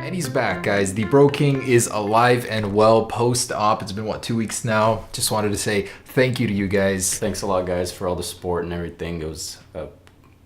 And he's back, guys. The Bro King is alive and well post-op. It's been, what, 2 weeks now? Just wanted to say thank you to you guys. Thanks a lot, guys, for all the support and everything. It was a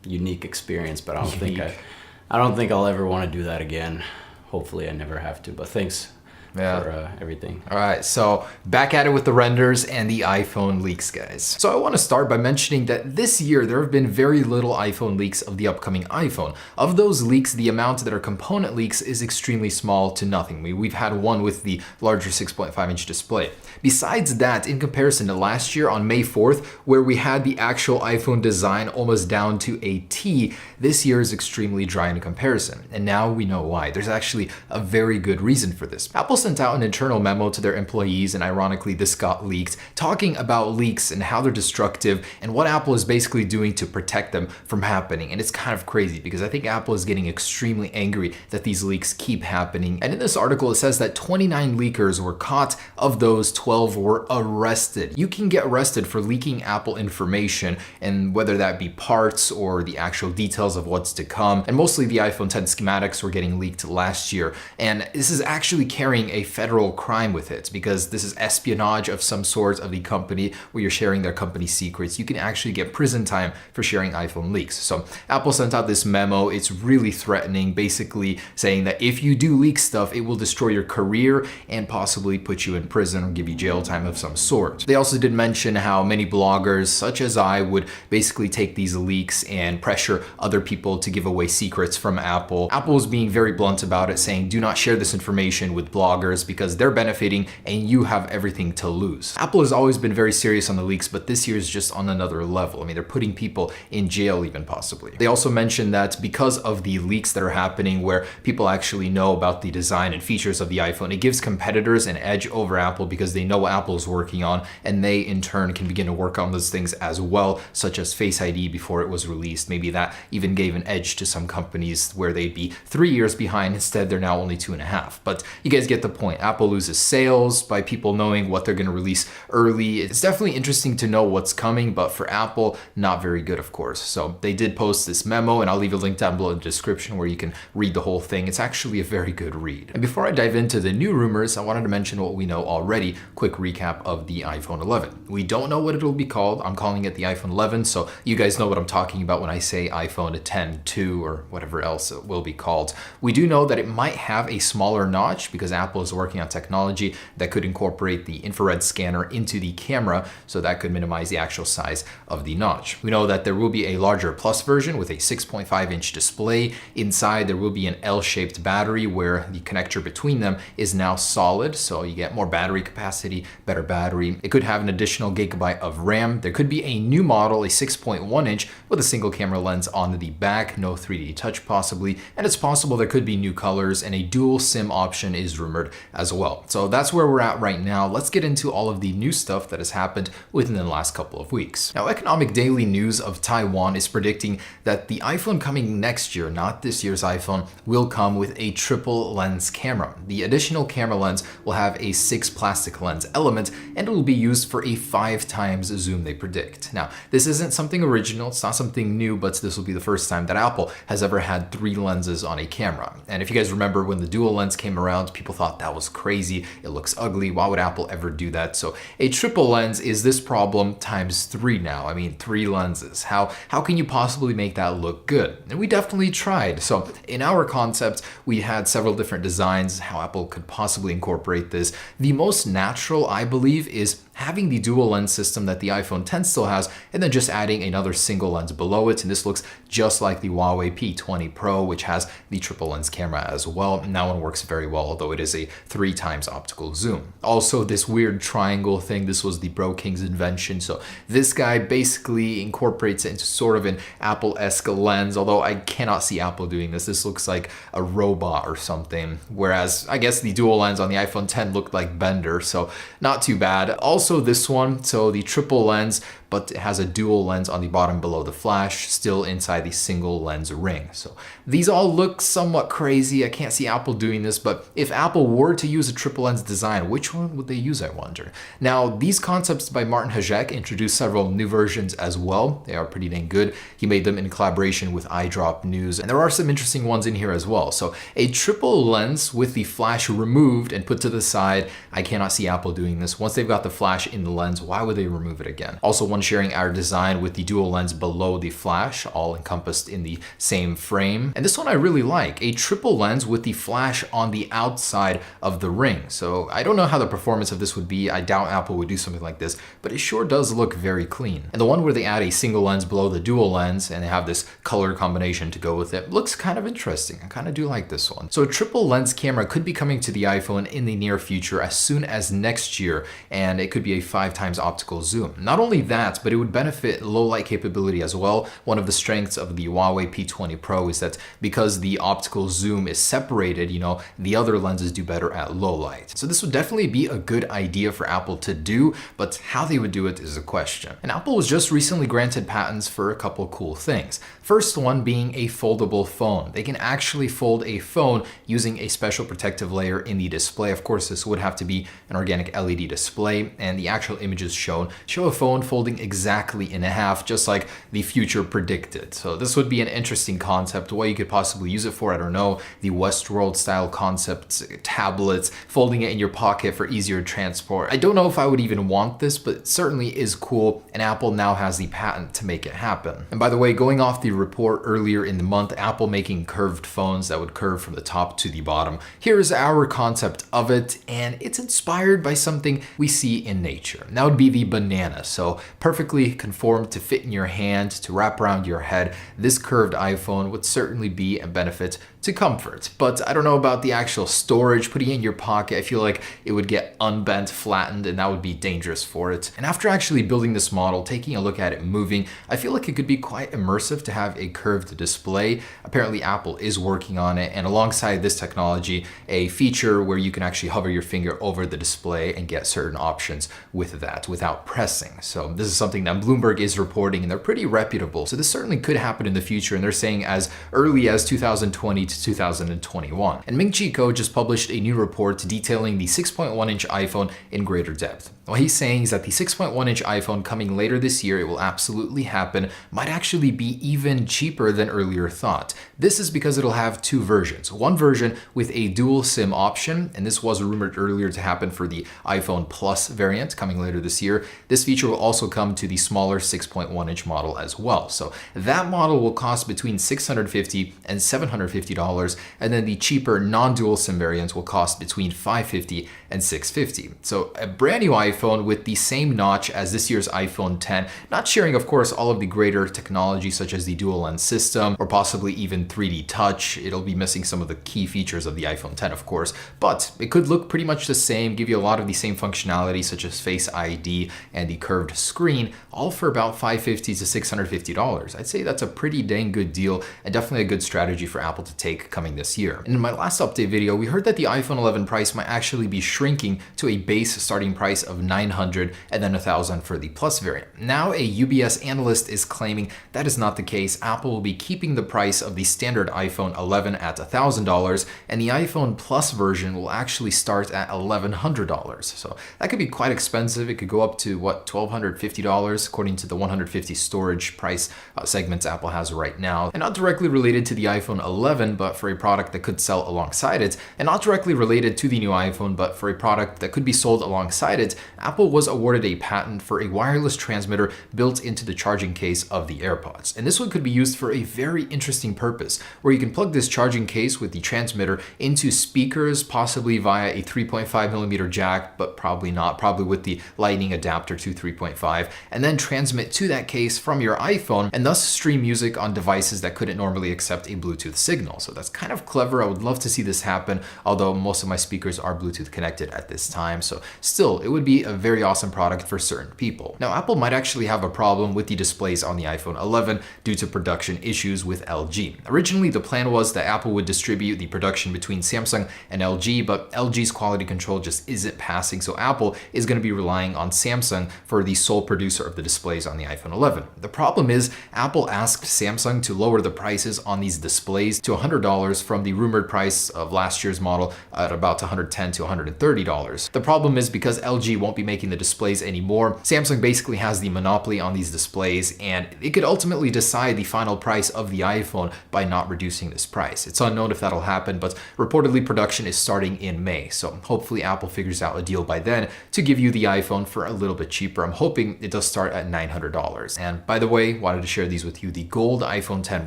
unique experience, but I don't think I'll ever want to do that again. Hopefully I never have to, but thanks for everything. All right, so back at it with the renders and the iPhone leaks, guys. So I want to start by mentioning that this year there have been very little iPhone leaks of the upcoming iPhone. Of those leaks, the amount that are component leaks is extremely small to nothing. We've had one with the larger 6.5-inch display. Besides that, in comparison to last year on May 4th, where we had the actual iPhone design almost down to a T, this year is extremely dry in comparison. And now we know why. There's actually a very good reason for this. Apple sent out an internal memo to their employees, and ironically this got leaked, talking about leaks and how they're destructive and what Apple is basically doing to protect them from happening. And it's kind of crazy because I think Apple is getting extremely angry that these leaks keep happening. And in this article it says that 29 leakers were caught. Of those, 12 were arrested. You can get arrested for leaking Apple information, and whether that be parts or the actual details of what's to come. And mostly the iPhone 10 schematics were getting leaked last year. And this is actually carrying a federal crime with it because this is espionage of some sort of the company where you're sharing their company secrets. You can actually get prison time for sharing iPhone leaks. So Apple sent out this memo. It's really threatening, basically saying that if you do leak stuff, it will destroy your career and possibly put you in prison or give you jail time of some sort. They also did mention how many bloggers, such as I, would basically take these leaks and pressure other people to give away secrets from Apple. Apple is being very blunt about it, saying do not share this information with bloggers because they're benefiting and you have everything to lose. Apple has always been very serious on the leaks, but this year is just on another level. I mean, they're putting people in jail even possibly. They also mentioned that because of the leaks that are happening where people actually know about the design and features of the iPhone, it gives competitors an edge over Apple because they know what Apple is working on, and they in turn can begin to work on those things as well, such as Face ID before it was released. Maybe that even gave an edge to some companies where they'd be 3 years behind. Instead, they're now only 2.5. But you guys get the point. Apple loses sales by people knowing what they're going to release early. It's definitely interesting to know what's coming, but for Apple, not very good, of course. So they did post this memo, and I'll leave a link down below in the description where you can read the whole thing. It's actually a very good read. And before I dive into the new rumors, I wanted to mention what we know already. Quick recap of the iPhone 11. We don't know what it'll be called. I'm calling it the iPhone 11, so you guys know what I'm talking about when I say iPhone 10-2 or whatever else it will be called. We do know that it might have a smaller notch because Apple is working on technology that could incorporate the infrared scanner into the camera, so that could minimize the actual size of the notch. We know that there will be a larger Plus version with a 6.5-inch display. Inside there will be an L-shaped battery where the connector between them is now solid, so you get more battery capacity, better battery. It could have an additional gigabyte of RAM. There could be a new model, a 6.1-inch with a single camera lens on the back, no 3D touch possibly, and it's possible there could be new colors, and a dual SIM option is rumored as well. So that's where we're at right now. Let's get into all of the new stuff that has happened within the last couple of weeks. Now, Economic Daily News of Taiwan is predicting that the iPhone coming next year, not this year's iPhone, will come with a triple lens camera. The additional camera lens will have a 6 plastic lens element, and it will be used for a 5 times zoom, they predict. Now, this isn't something original, it's not something new, but this will be the first time that Apple has ever had 3 lenses on a camera. And if you guys remember when the dual lens came around, people thought that was crazy, it looks ugly, why would Apple ever do that? So a triple lens is this problem times 3 now. I mean, 3 lenses. How can you possibly make that look good? And we definitely tried. So in our concept, we had several different designs, how Apple could possibly incorporate this. The most natural, I believe, is having the dual lens system that the iPhone 10 still has, and then just adding another single lens below it. And this looks just like the Huawei P20 Pro, which has the triple lens camera as well. And that one works very well, although it is a 3 times optical zoom. Also, this weird triangle thing, this was the Bro King's invention. So this guy basically incorporates it into sort of an Apple-esque lens, although I cannot see Apple doing this. This looks like a robot or something. Whereas I guess the dual lens on the iPhone 10 looked like Bender, so not too bad. Also this one, so the triple lens, but it has a dual lens on the bottom below the flash, still inside the single lens ring. So these all look somewhat crazy. I can't see Apple doing this, but if Apple were to use a triple lens design, which one would they use, I wonder? Now, these concepts by Martin Hajek introduced several new versions as well. They are pretty dang good. He made them in collaboration with iDrop News, and there are some interesting ones in here as well. So a triple lens with the flash removed and put to the side. I cannot see Apple doing this. Once they've got the flash in the lens, why would they remove it again? Also, one sharing our design with the dual lens below the flash, all encompassed in the same frame. And this one I really like, a triple lens with the flash on the outside of the ring. So I don't know how the performance of this would be. I doubt Apple would do something like this, but it sure does look very clean. And the one where they add a single lens below the dual lens and they have this color combination to go with it looks kind of interesting. I kind of do like this one. So a triple lens camera could be coming to the iPhone in the near future as soon as next year, and it could be a 5x optical zoom. Not only that, but it would benefit low light capability as well. One of the strengths of the Huawei P20 Pro is that because the optical zoom is separated, the other lenses do better at low light. So this would definitely be a good idea for Apple to do, but how they would do it is a question. And Apple was just recently granted patents for a couple cool things. First one being a foldable phone. They can actually fold a phone using a special protective layer in the display. Of course, this would have to be an organic LED display, and the actual images shown show a phone folding exactly in half, just like the future predicted. So this would be an interesting concept. What you could possibly use it for, I don't know. The Westworld style concepts, tablets, folding it in your pocket for easier transport. I don't know if I would even want this, but it certainly is cool, and Apple now has the patent to make it happen. And by the way, going off the report earlier in the month, Apple making curved phones that would curve from the top to the bottom. Here's our concept of it, and it's inspired by something we see in nature. And that would be the banana. So perfectly conformed to fit in your hand, to wrap around your head. This curved iPhone would certainly be a benefit to comfort. But I don't know about the actual storage, putting it in your pocket. I feel like it would get unbent, flattened, and that would be dangerous for it. And after actually building this model, taking a look at it moving, I feel like it could be quite immersive to have a curved display. Apparently Apple is working on it, and alongside this technology, a feature where you can actually hover your finger over the display and get certain options with that without pressing. So this is something that Bloomberg is reporting, and they're pretty reputable. So this certainly could happen in the future, and they're saying as early as 2020 to 2021. And Ming-Chi Kuo just published a new report detailing the 6.1-inch iPhone in greater depth. What he's saying is that the 6.1-inch iPhone coming later this year, it will absolutely happen, might actually be even cheaper than earlier thought. This is because it'll have two versions. One version with a dual SIM option, and this was rumored earlier to happen for the iPhone Plus variant coming later this year. This feature will also come to the smaller 6.1-inch model as well. So that model will cost between $650 and $750, and then the cheaper non-dual SIM variants will cost between $550 and $650. So a brand new iPhone with the same notch as this year's iPhone 10, not sharing, of course, all of the greater technology such as the dual lens system or possibly even 3D touch. It'll be missing some of the key features of the iPhone 10, of course, but it could look pretty much the same, give you a lot of the same functionality such as Face ID and the curved screen, all for about $550 to $650. I'd say that's a pretty dang good deal and definitely a good strategy for Apple to take coming this year. And in my last update video, we heard that the iPhone 11 price might actually be shrinking to a base starting price of $900 and then $1,000 for the Plus variant. Now a UBS analyst is claiming that is not the case. Apple will be keeping the price of the standard iPhone 11 at $1,000, and the iPhone Plus version will actually start at $1,100. So that could be quite expensive. It could go up to what, $1,250 according to the 150 storage price segments Apple has right now. And not directly related to the iPhone 11, but for a product that could sell alongside it, and not directly related to the new iPhone, but for a product that could be sold alongside it, Apple was awarded a patent for a wireless transmitter built into the charging case of the AirPods. And this one could be used for a very interesting purpose, where you can plug this charging case with the transmitter into speakers, possibly via a 3.5mm jack, but probably not, probably with the lightning adapter to 3.5, and then transmit to that case from your iPhone, and thus stream music on devices that couldn't normally accept a Bluetooth signal. So that's kind of clever. I would love to see this happen, although most of my speakers are Bluetooth connected at this time. So still, it would be a very awesome product for certain people. Now, Apple might actually have a problem with the displays on the iPhone 11 due to production issues with LG. Originally, the plan was that Apple would distribute the production between Samsung and LG, but LG's quality control just isn't passing, so Apple is going to be relying on Samsung for the sole producer of the displays on the iPhone 11. The problem is, Apple asked Samsung to lower the prices on these displays to $100 from the rumored price of last year's model at about $110 to $130. The problem is because LG won't be making the displays anymore, Samsung basically has the monopoly on these displays, and it could ultimately decide the final price of the iPhone by not reducing this price. It's unknown if that'll happen, but reportedly production is starting in May, so hopefully Apple figures out a deal by then to give you the iPhone for a little bit cheaper. I'm hoping it does start at $900. And by the way, wanted to share these with you, the gold iPhone 10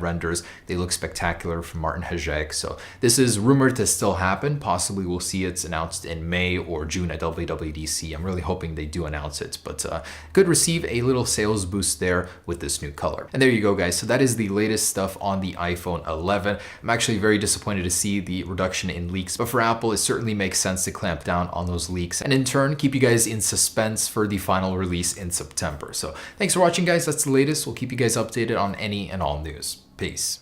renders. They look spectacular from Martin Hajek, so this is rumored to still happen. Possibly we'll see it announced in May or June at WWDC. I'm really hoping they do announce it, but could receive a little sales boost there with this new color. And there you go, guys. So that is the latest stuff on the iPhone 11. I'm actually very disappointed to see the reduction in leaks, but for Apple, it certainly makes sense to clamp down on those leaks and in turn keep you guys in suspense for the final release in September. So thanks for watching, guys. That's the latest. We'll keep you guys updated on any and all news. Peace.